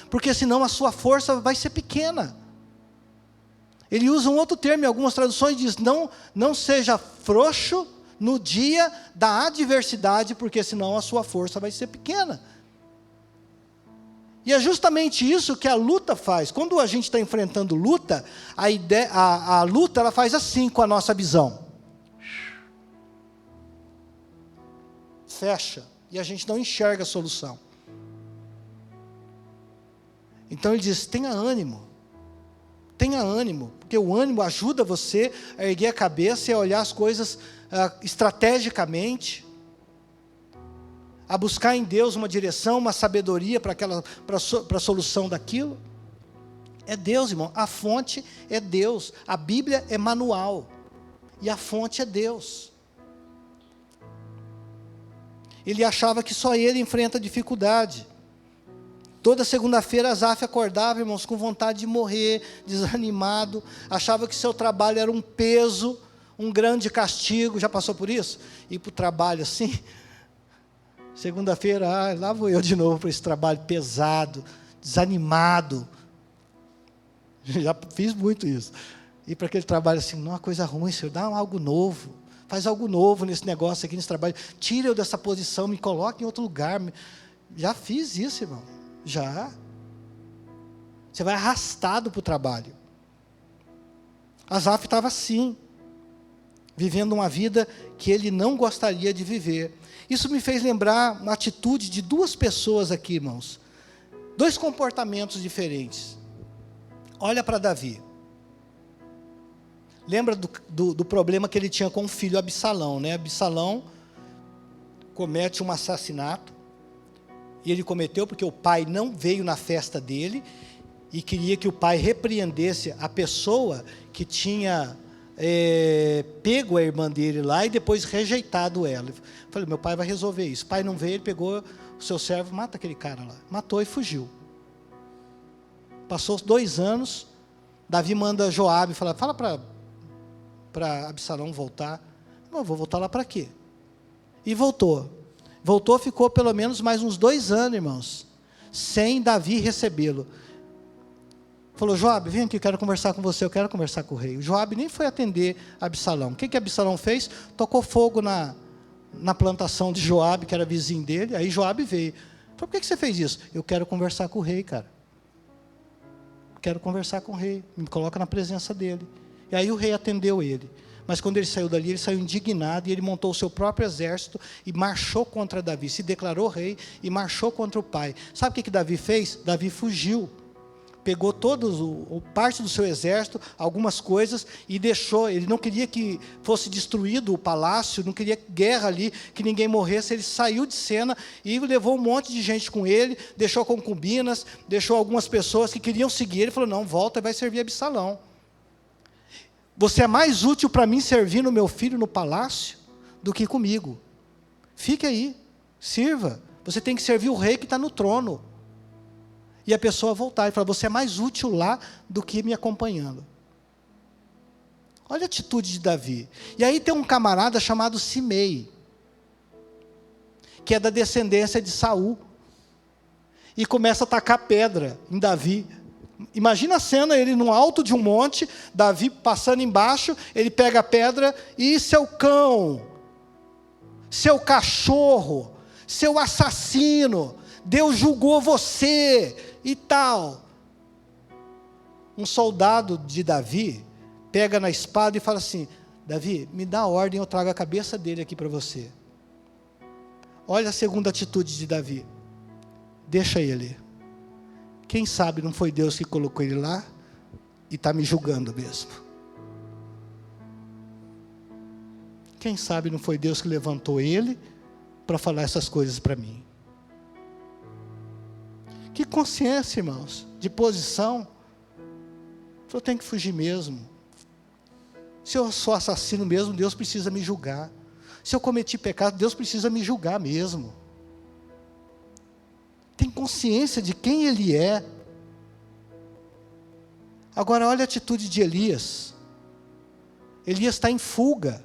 Porque senão a sua força vai ser pequena. Ele usa um outro termo, em algumas traduções diz, não seja frouxo no dia da adversidade, porque senão a sua força vai ser pequena. E é justamente isso que a luta faz. Quando a gente está enfrentando luta, a luta ela faz assim com a nossa visão. Fecha, e a gente não enxerga a solução. Então ele diz, tenha ânimo, porque o ânimo ajuda você a erguer a cabeça e a olhar as coisas estrategicamente, a buscar em Deus uma direção, uma sabedoria para a solução daquilo. É Deus, irmão, a fonte é Deus, a Bíblia é manual, e a fonte é Deus. Ele achava que só ele enfrenta dificuldade. Toda segunda-feira Asaf acordava, irmãos, com vontade de morrer, desanimado, achava que seu trabalho era um peso, um grande castigo. Já passou por isso? Ir para o trabalho assim, segunda-feira, lá vou eu de novo para esse trabalho pesado, desanimado. Já fiz muito isso. Ir para aquele trabalho assim, não é uma coisa ruim, Senhor, dá algo novo. Faz algo novo nesse negócio aqui, nesse trabalho. Tira eu dessa posição, me coloque em outro lugar. Já fiz isso, irmão. Já. Você vai arrastado para o trabalho. Asaf estava assim, vivendo uma vida que ele não gostaria de viver. Isso me fez lembrar uma atitude de duas pessoas aqui, irmãos. Dois comportamentos diferentes. Olha para Davi. Lembra do problema que ele tinha com o filho Absalão, né? Absalão comete um assassinato, e ele cometeu porque o pai não veio na festa dele, e queria que o pai repreendesse a pessoa que tinha pego a irmã dele lá e depois rejeitado ela. Falei, meu pai vai resolver isso. O pai não veio, ele pegou o seu servo, mata aquele cara lá. Matou e fugiu. Passou 2 anos, Davi manda Joabe, fala para Absalão voltar. Não, vou voltar lá para quê? E voltou. Voltou, ficou pelo menos mais uns 2 anos, irmãos, sem Davi recebê-lo. Falou, Joabe, vem aqui, eu quero conversar com você, eu quero conversar com o rei. O Joabe nem foi atender Absalão. O que Absalão fez? Tocou fogo na plantação de Joabe, que era vizinho dele. Aí Joabe veio. Falou, por que você fez isso? Eu quero conversar com o rei, cara. Quero conversar com o rei. Me coloca na presença dele. E aí o rei atendeu ele. Mas quando ele saiu dali, ele saiu indignado, e ele montou o seu próprio exército e marchou contra Davi. Se declarou rei e marchou contra o pai. Sabe o que Davi fez? Davi fugiu. Pegou parte do seu exército, algumas coisas, e deixou. Ele não queria que fosse destruído o palácio, não queria guerra ali, que ninguém morresse. Ele saiu de cena e levou um monte de gente com ele, deixou concubinas, deixou algumas pessoas que queriam seguir. Ele falou, não, volta e vai servir Absalão. Você é mais útil para mim servindo meu filho no palácio do que comigo. Fique aí, sirva. Você tem que servir o rei que está no trono. E a pessoa voltar e falar, você é mais útil lá do que me acompanhando. Olha a atitude de Davi. E aí tem um camarada chamado Simei, que é da descendência de Saul, e começa a tacar pedra em Davi. Imagina a cena, ele no alto de um monte, Davi passando embaixo, ele pega a pedra, e seu cão, seu cachorro, seu assassino, Deus julgou você, e tal. Um soldado de Davi pega na espada e fala assim, Davi, me dá a ordem, eu trago a cabeça dele aqui para você. Olha a segunda atitude de Davi. Deixa ele. Quem sabe não foi Deus que colocou ele lá e está me julgando mesmo. Quem sabe não foi Deus que levantou ele para falar essas coisas para mim. Que consciência, irmãos, de posição. Eu tenho que fugir mesmo. Se eu sou assassino mesmo, Deus precisa me julgar. Se eu cometi pecado, Deus precisa me julgar mesmo. Tem consciência de quem ele é. Agora olha a atitude de Elias. Elias está em fuga.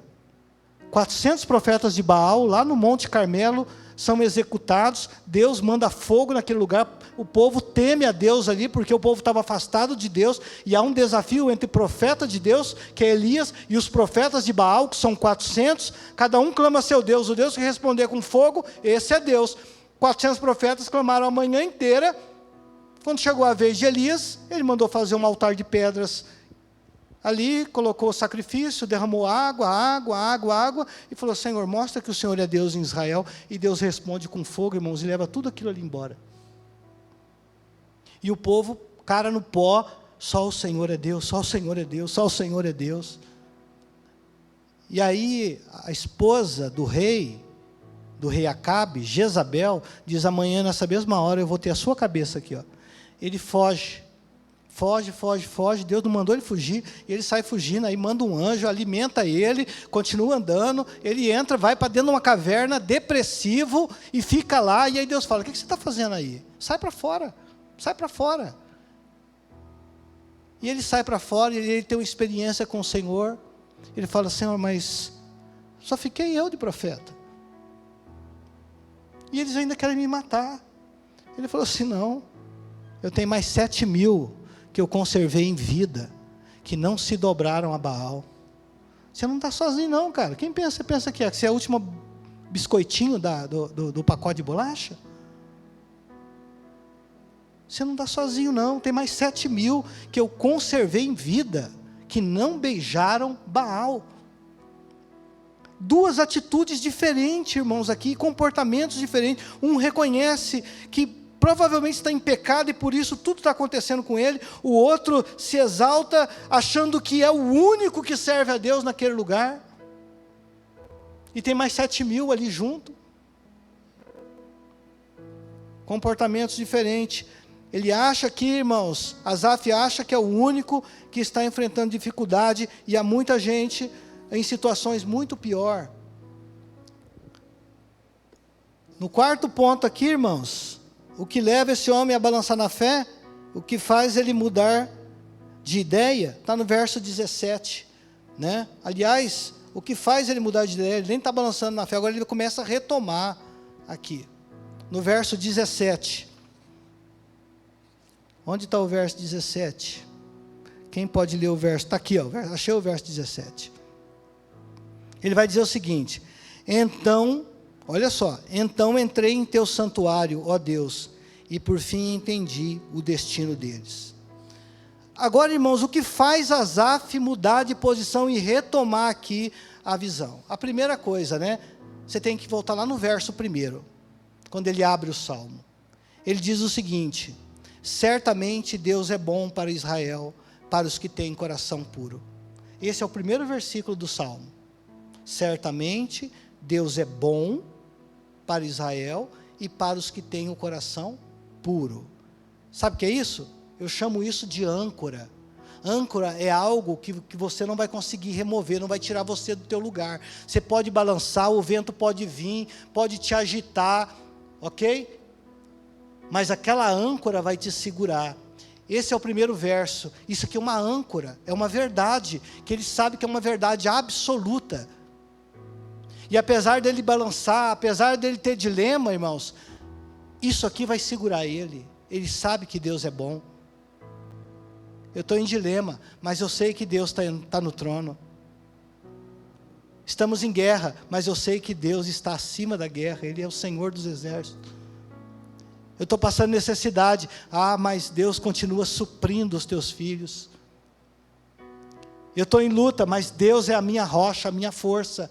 400 profetas de Baal, lá no Monte Carmelo, são executados. Deus manda fogo naquele lugar. O povo teme a Deus ali, porque o povo estava afastado de Deus. E há um desafio entre o profeta de Deus, que é Elias, e os profetas de Baal, que são 400. Cada um clama a seu Deus. O Deus que responder com fogo, esse é Deus. 400 profetas clamaram a manhã inteira. Quando chegou a vez de Elias, ele mandou fazer um altar de pedras ali, colocou o sacrifício, derramou água, e falou, Senhor, mostra que o Senhor é Deus em Israel. E Deus responde com fogo, irmãos, e leva tudo aquilo ali embora. E o povo, cara no pó, só o Senhor é Deus, só o Senhor é Deus, só o Senhor é Deus. E aí, a esposa do rei Acabe, Jezabel, diz, amanhã nessa mesma hora eu vou ter a sua cabeça aqui, ó. Ele foge, Deus não mandou ele fugir, ele sai fugindo, aí manda um anjo, alimenta ele, continua andando, ele entra, vai para dentro de uma caverna, depressivo, e fica lá, e aí Deus fala, o que você está fazendo aí? Sai para fora. E ele sai para fora, e ele tem uma experiência com o Senhor, ele fala, Senhor, mas só fiquei eu de profeta, e eles ainda querem me matar. Ele falou assim, não, eu tenho mais 7.000 que eu conservei em vida, que não se dobraram a Baal. Você não está sozinho não, cara. Quem pensa que você é o último biscoitinho do pacote de bolacha? Você não está sozinho não, tem mais 7.000 que eu conservei em vida, que não beijaram Baal. 2 atitudes diferentes, irmãos, aqui, comportamentos diferentes. Um reconhece que provavelmente está em pecado e por isso tudo está acontecendo com ele. O outro se exalta achando que é o único que serve a Deus naquele lugar. E tem mais 7.000 ali junto. Comportamentos diferentes. Ele acha que, irmãos, Asaf acha que é o único que está enfrentando dificuldade, e há muita gente em situações muito pior. No quarto ponto aqui, irmãos, o que leva esse homem a balançar na fé, o que faz ele mudar de ideia, está no verso 17, né? Aliás, o que faz ele mudar de ideia, ele nem está balançando na fé, agora ele começa a retomar aqui, no verso 17. Onde está o verso 17? Quem pode ler o verso? Está aqui, ó, achei o verso 17. Ele vai dizer o seguinte: então, olha só, então entrei em teu santuário, ó Deus, e por fim entendi o destino deles. Agora, irmãos, o que faz Asaf mudar de posição e retomar aqui a visão? A primeira coisa, né? Você tem que voltar lá no verso primeiro, quando ele abre o salmo. Ele diz o seguinte: certamente Deus é bom para Israel, para os que têm coração puro. Esse é o primeiro versículo do salmo. Certamente Deus é bom para Israel e para os que têm o coração puro. Sabe o que é isso? Eu chamo isso de âncora. Âncora é algo que você não vai conseguir remover, não vai tirar você do teu lugar. Você pode balançar, o vento pode vir, pode te agitar, ok? Mas aquela âncora vai te segurar. Esse é o primeiro verso. Isso aqui é uma âncora, é uma verdade, que ele sabe que é uma verdade absoluta. E apesar dele balançar, apesar dele ter dilema, irmãos, isso aqui vai segurar ele. Ele sabe que Deus é bom. Eu estou em dilema, mas eu sei que Deus está no trono. Estamos em guerra, mas eu sei que Deus está acima da guerra. Ele é o Senhor dos exércitos. Eu estou passando necessidade. Mas Deus continua suprindo os teus filhos. Eu estou em luta, mas Deus é a minha rocha, a minha força.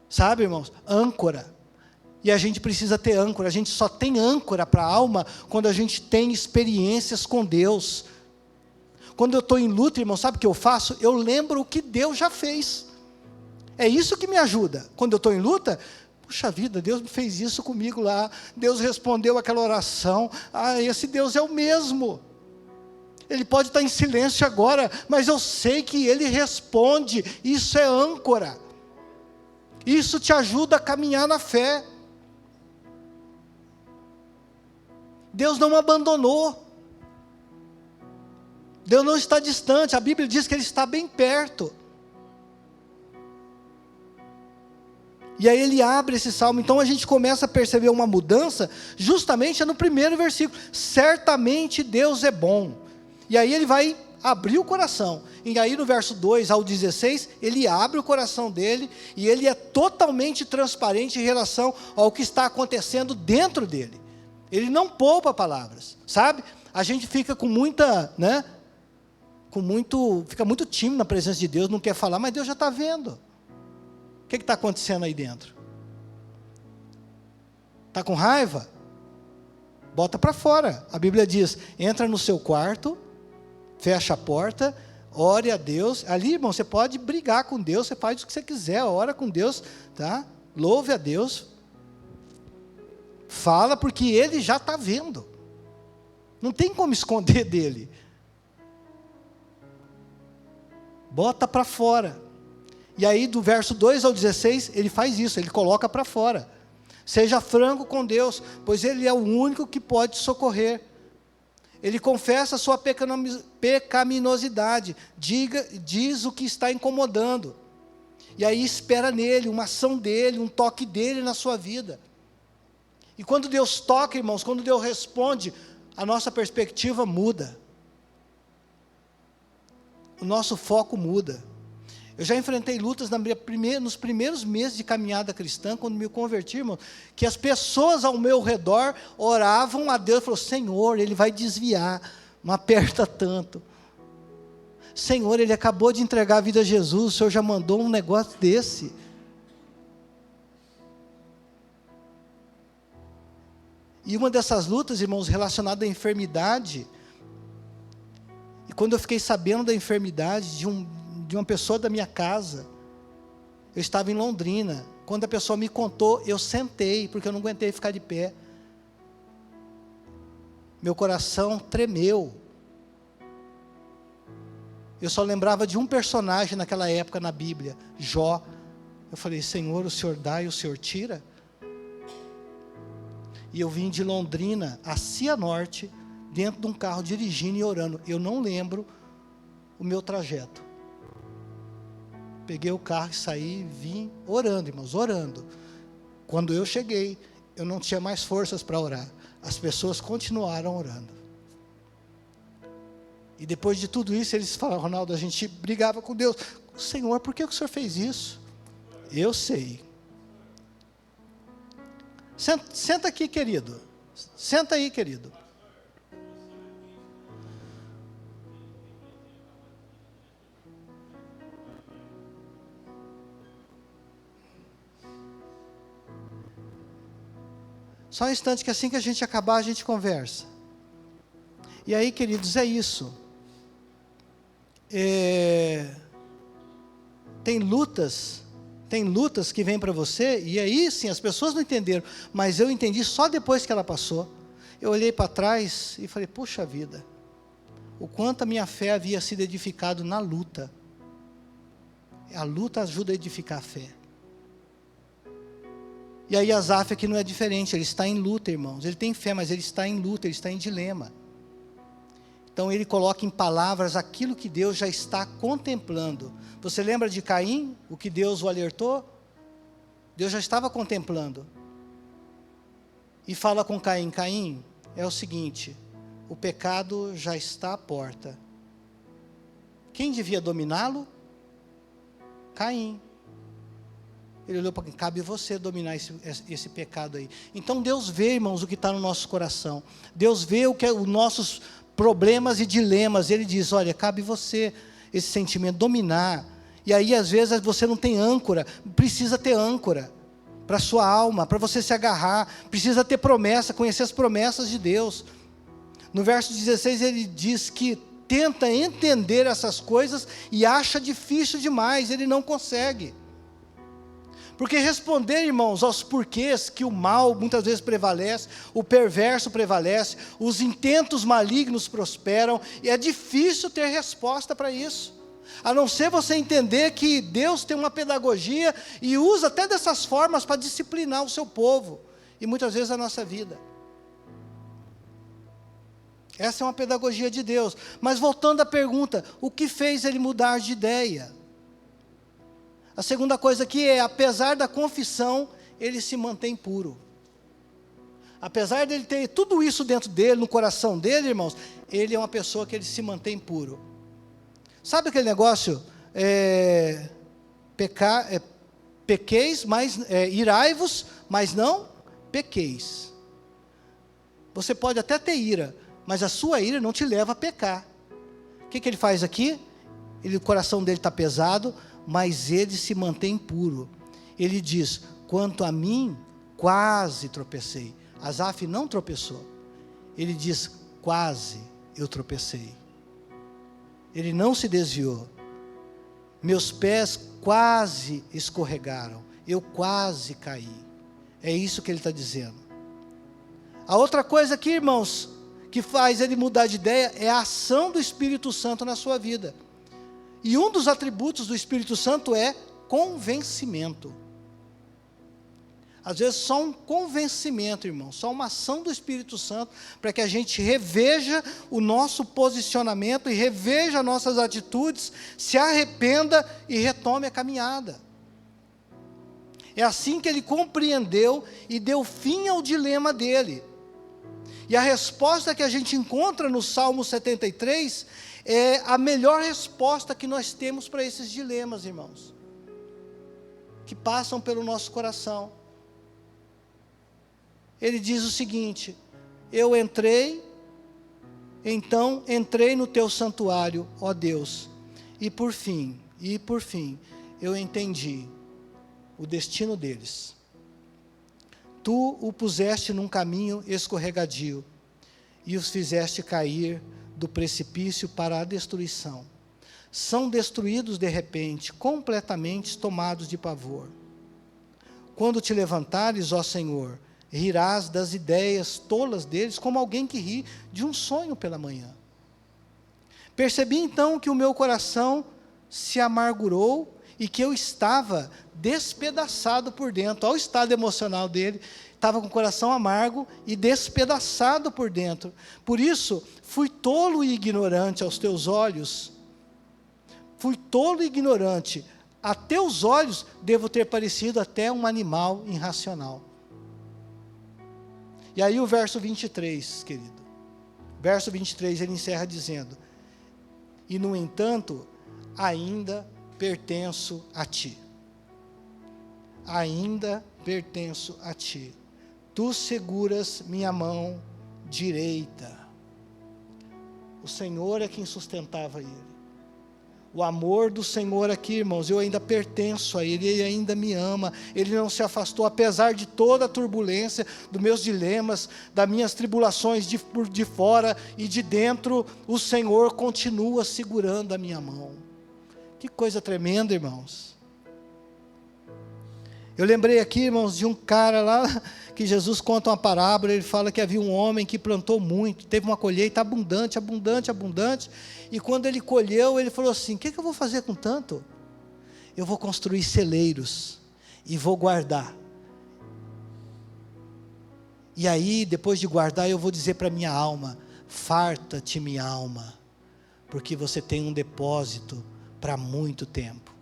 Sabe, irmãos? Âncora. E a gente precisa ter âncora. A gente só tem âncora para a alma quando a gente tem experiências com Deus. Quando eu estou em luta, irmão, sabe o que eu faço? Eu lembro o que Deus já fez. É isso que me ajuda. Quando eu estou em luta, puxa vida, Deus fez isso comigo lá. Deus respondeu aquela oração. Esse Deus é o mesmo. Ele pode estar em silêncio agora, mas eu sei que Ele responde. Isso é âncora. Isso te ajuda a caminhar na fé. Deus não abandonou. Deus não está distante. A Bíblia diz que Ele está bem perto. E aí ele abre esse salmo. Então a gente começa a perceber uma mudança, justamente no primeiro versículo. Certamente Deus é bom. E aí ele vai abrir o coração. E aí no verso 2 ao 16, ele abre o coração dele, e ele é totalmente transparente em relação ao que está acontecendo dentro dele. Ele não poupa palavras, sabe? A gente fica com muita, né? Fica muito tímido na presença de Deus, não quer falar, mas Deus já está vendo. O que está acontecendo aí dentro? Está com raiva? Bota para fora. A Bíblia diz: entra no seu quarto, fecha a porta, ore a Deus. Ali, irmão, você pode brigar com Deus, você faz o que você quiser, ora com Deus, tá? Louve a Deus. Fala, porque Ele já está vendo. Não tem como esconder dele. Bota para fora. E aí do verso 2 ao 16, ele faz isso, ele coloca para fora. Seja franco com Deus, pois Ele é o único que pode te socorrer. Ele confessa a sua pecaminosidade, diz o que está incomodando. E aí espera nele, uma ação dele, um toque dele na sua vida. E quando Deus toca, irmãos, quando Deus responde, a nossa perspectiva muda. O nosso foco muda. Eu já enfrentei lutas nos primeiros meses de caminhada cristã, quando me converti, irmão, que as pessoas ao meu redor oravam a Deus, falaram: Senhor, ele vai desviar, não aperta tanto. Senhor, ele acabou de entregar a vida a Jesus, o Senhor já mandou um negócio desse. E uma dessas lutas, irmãos, relacionada à enfermidade, e quando eu fiquei sabendo da enfermidade de uma pessoa da minha casa, eu estava em Londrina, quando a pessoa me contou, eu sentei, porque eu não aguentei ficar de pé. meu coração tremeu. Eu só lembrava de um personagem naquela época na Bíblia, Jó. Eu falei, Senhor, o Senhor dá e o Senhor tira? E eu vim de Londrina a Cianorte, dentro de um carro, dirigindo e orando. Eu não lembro o meu trajeto. Peguei o carro e saí, vim orando, irmãos, orando. Quando eu cheguei, eu não tinha mais forças para orar. As pessoas continuaram orando. E depois de tudo isso, eles falaram, Ronaldo, a gente brigava com Deus. Senhor, por que o Senhor fez isso? Eu sei. Senta aqui, querido. Senta aí, querido. Só um instante, que assim que a gente acabar, a gente conversa. E aí, queridos, é isso. Tem lutas que vêm para você, e aí sim, as pessoas não entenderam, mas eu entendi só depois que ela passou. Eu olhei para trás e falei, puxa vida, o quanto a minha fé havia sido edificado na luta. A luta ajuda a edificar a fé. E aí Asaf aqui não é diferente, ele está em luta, irmãos. Ele tem fé, mas ele está em luta, ele está em dilema. Então ele coloca em palavras aquilo que Deus já está contemplando. Você lembra de Caim? O que Deus o alertou? Deus já estava contemplando. E fala com Caim, Caim, é o seguinte, o pecado já está à porta. Quem devia dominá-lo? Caim. Ele olhou para quem? Cabe você dominar esse pecado aí. Então Deus vê, irmãos, o que está no nosso coração. Deus vê o que é os nossos problemas e dilemas. Ele diz, olha, cabe você esse sentimento dominar. E aí às vezes você não tem âncora. Precisa ter âncora para a sua alma, para você se agarrar. Precisa ter promessa, conhecer as promessas de Deus. No verso 16 ele diz que tenta entender essas coisas e acha difícil demais, ele não consegue. Porque responder, irmãos, aos porquês que o mal muitas vezes prevalece, o perverso prevalece, os intentos malignos prosperam, e é difícil ter resposta para isso. A não ser você entender que Deus tem uma pedagogia e usa até dessas formas para disciplinar o seu povo, e muitas vezes a nossa vida. Essa é uma pedagogia de Deus. Mas voltando à pergunta, o que fez ele mudar de ideia? A segunda coisa aqui é, apesar da confissão, ele se mantém puro. Apesar dele ter tudo isso dentro dele, no coração dele, irmãos, ele é uma pessoa que ele se mantém puro. Sabe aquele negócio, pequeis, mas irai-vos, mas não pequeis. Você pode até ter ira, mas a sua ira não te leva a pecar. O que ele faz aqui? O coração dele está pesado, mas ele se mantém puro. Ele diz, quanto a mim, quase tropecei. Asaf não tropeçou. Ele diz, quase eu tropecei. Ele não se desviou. Meus pés quase escorregaram. Eu quase caí. É isso que ele está dizendo. A outra coisa aqui, irmãos, que faz ele mudar de ideia, é a ação do Espírito Santo na sua vida. E um dos atributos do Espírito Santo é convencimento. Às vezes só um convencimento, irmão, só uma ação do Espírito Santo, para que a gente reveja o nosso posicionamento e reveja nossas atitudes, se arrependa e retome a caminhada. É assim que ele compreendeu e deu fim ao dilema dele. E a resposta que a gente encontra no Salmo 73 é a melhor resposta que nós temos para esses dilemas, irmãos, que passam pelo nosso coração. Ele diz o seguinte, então entrei no teu santuário, ó Deus, e por fim, eu entendi o destino deles. Tu o puseste num caminho escorregadio, e os fizeste cair do precipício para a destruição. São destruídos de repente, completamente tomados de pavor. Quando te levantares, ó Senhor, rirás das ideias tolas deles, como alguém que ri de um sonho pela manhã. Percebi então que o meu coração se amargurou e que eu estava despedaçado por dentro. Olha o estado emocional dele, estava com o coração amargo e despedaçado por dentro. Por isso, fui tolo e ignorante aos teus olhos. Fui tolo e ignorante. A teus olhos, devo ter parecido até um animal irracional. E aí o verso 23, querido. Verso 23, ele encerra dizendo: e no entanto, ainda pertenço a ti. Ainda pertenço a ti. Tu seguras minha mão direita. O Senhor é quem sustentava ele. O amor do Senhor aqui, irmãos, eu ainda pertenço a Ele, Ele ainda me ama, Ele não se afastou, apesar de toda a turbulência, dos meus dilemas, das minhas tribulações de fora e de dentro, o Senhor continua segurando a minha mão. Que coisa tremenda, irmãos. Eu lembrei aqui, irmãos, de um cara lá, que Jesus conta uma parábola, ele fala que havia um homem que plantou muito, teve uma colheita abundante, e quando ele colheu, ele falou assim: o que eu vou fazer com tanto? Eu vou construir celeiros, e vou guardar. E aí, depois de guardar, eu vou dizer para minha alma: farta-te minha alma, porque você tem um depósito para muito tempo.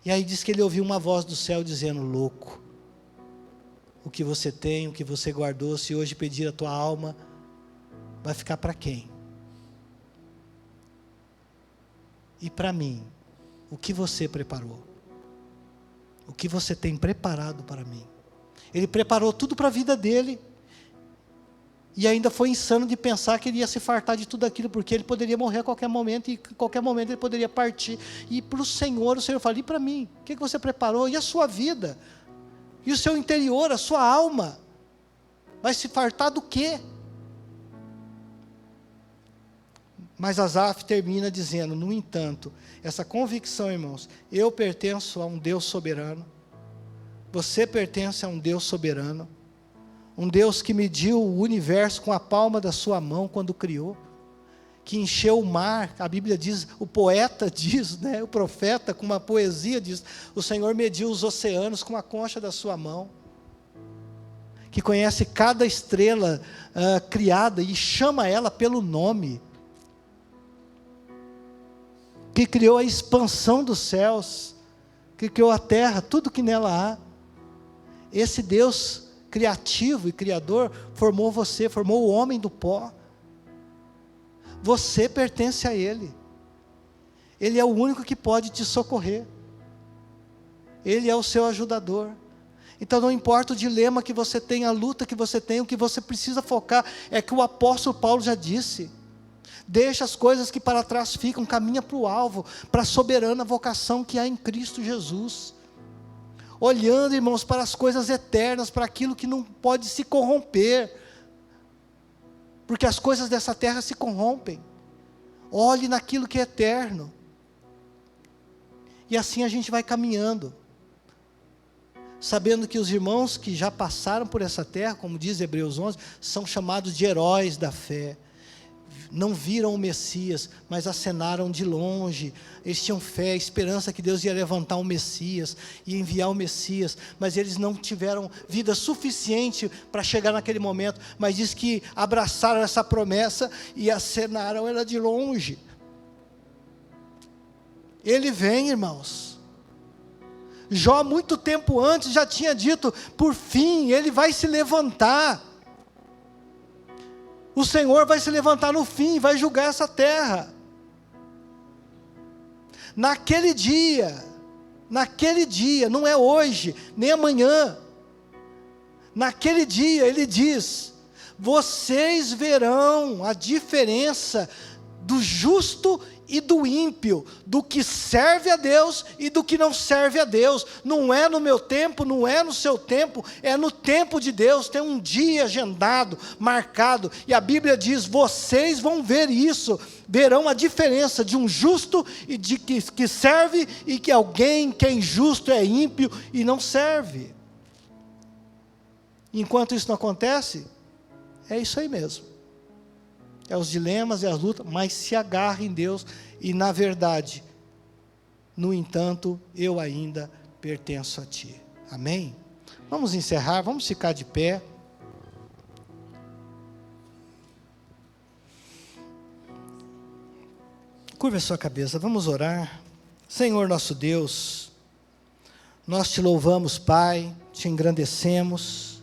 E aí diz que ele ouviu uma voz do céu dizendo: louco, o que você tem, o que você guardou, se hoje pedir a tua alma, vai ficar para quem? E para mim, o que você preparou? O que você tem preparado para mim? Ele preparou tudo para a vida dele, e ainda foi insano de pensar que ele ia se fartar de tudo aquilo, porque ele poderia morrer a qualquer momento, e a qualquer momento ele poderia partir. E para o Senhor fala: e para mim? O que você preparou? E a sua vida? E o seu interior, a sua alma? Vai se fartar do quê? Mas Asaf termina dizendo: no entanto, essa convicção, irmãos, eu pertenço a um Deus soberano, você pertence a um Deus soberano, um Deus que mediu o universo com a palma da sua mão quando criou, que encheu o mar. A Bíblia diz, o poeta diz, o profeta com uma poesia diz: o Senhor mediu os oceanos com a concha da sua mão, que conhece cada estrela criada e chama ela pelo nome, que criou a expansão dos céus, que criou a terra, tudo que nela há. Esse Deus criativo e criador formou você, formou o homem do pó. Você pertence a Ele. Ele é o único que pode te socorrer. Ele é o seu ajudador. Então não importa o dilema que você tem, a luta que você tem, o que você precisa focar é que o apóstolo Paulo já disse: deixa as coisas que para trás ficam, caminha para o alvo, para a soberana vocação que há em Cristo Jesus. Olhando, irmãos, para as coisas eternas, para aquilo que não pode se corromper, porque as coisas dessa terra se corrompem. Olhe naquilo que é eterno. E assim a gente vai caminhando, sabendo que os irmãos que já passaram por essa terra, como diz Hebreus 11, são chamados de heróis da fé. Não viram o Messias, mas acenaram de longe. Eles tinham fé, esperança que Deus ia levantar um Messias, ia enviar o Messias, mas eles não tiveram vida suficiente para chegar naquele momento, mas diz que abraçaram essa promessa e acenaram ela de longe. Ele vem, irmãos. Jó, muito tempo antes, já tinha dito: por fim, ele vai se levantar. O Senhor vai se levantar no fim, vai julgar essa terra. Naquele dia, não é hoje, nem amanhã. Naquele dia, ele diz: vocês verão a diferença do justo e do ímpio, do que serve a Deus e do que não serve a Deus. Não é no meu tempo, não é no seu tempo, é no tempo de Deus. Tem um dia agendado, marcado, e a Bíblia diz: vocês vão ver isso, verão a diferença de um justo e de que serve, e que alguém que é injusto, é ímpio e não serve. Enquanto isso não acontece, é isso aí mesmo. É os dilemas, é as lutas, mas se agarre em Deus e na verdade, no entanto, eu ainda pertenço a Ti. Amém? Vamos encerrar, vamos ficar de pé. Curva a sua cabeça, vamos orar. Senhor nosso Deus, nós Te louvamos, Pai, Te engrandecemos,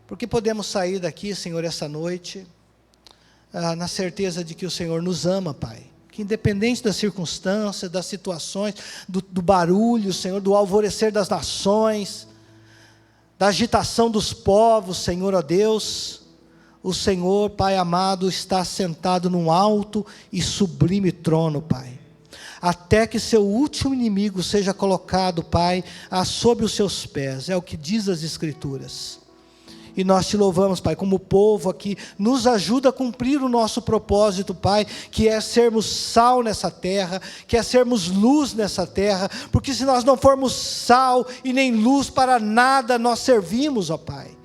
porque podemos sair daqui, Senhor, essa noite, na certeza de que o Senhor nos ama, Pai. Que independente das circunstâncias, das situações, do barulho, Senhor, do alvorecer das nações, da agitação dos povos, Senhor, ó Deus, o Senhor, Pai amado, está sentado num alto e sublime trono, Pai. Até que seu último inimigo seja colocado, Pai, sob os seus pés. É o que diz as Escrituras. E nós Te louvamos, Pai, como povo aqui, nos ajuda a cumprir o nosso propósito, Pai, que é sermos sal nessa terra, que é sermos luz nessa terra, porque se nós não formos sal e nem luz, para nada nós servimos, ó Pai.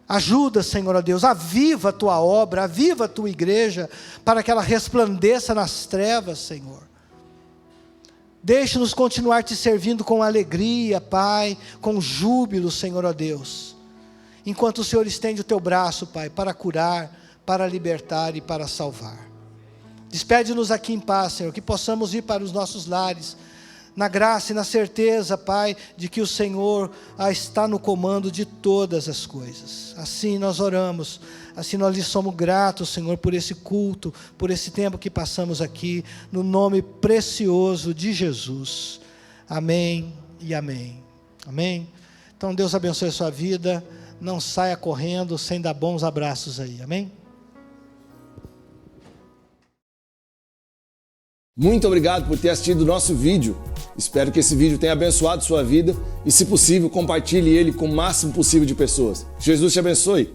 Ajuda, Senhor, ó Deus, aviva a Tua obra, aviva a Tua igreja, para que ela resplandeça nas trevas, Senhor. Deixe-nos continuar Te servindo com alegria, Pai, com júbilo, Senhor, ó Deus. Enquanto o Senhor estende o Teu braço, Pai, para curar, para libertar e para salvar. Despede-nos aqui em paz, Senhor, que possamos ir para os nossos lares, na graça e na certeza, Pai, de que o Senhor está no comando de todas as coisas. Assim nós oramos, assim nós lhe somos gratos, Senhor, por esse culto, por esse tempo que passamos aqui, no nome precioso de Jesus. Amém e amém. Amém? Então Deus abençoe a sua vida. Não saia correndo sem dar bons abraços aí, amém? Muito obrigado por ter assistido o nosso vídeo. Espero que esse vídeo tenha abençoado sua vida e, se possível, compartilhe ele com o máximo possível de pessoas. Jesus te abençoe.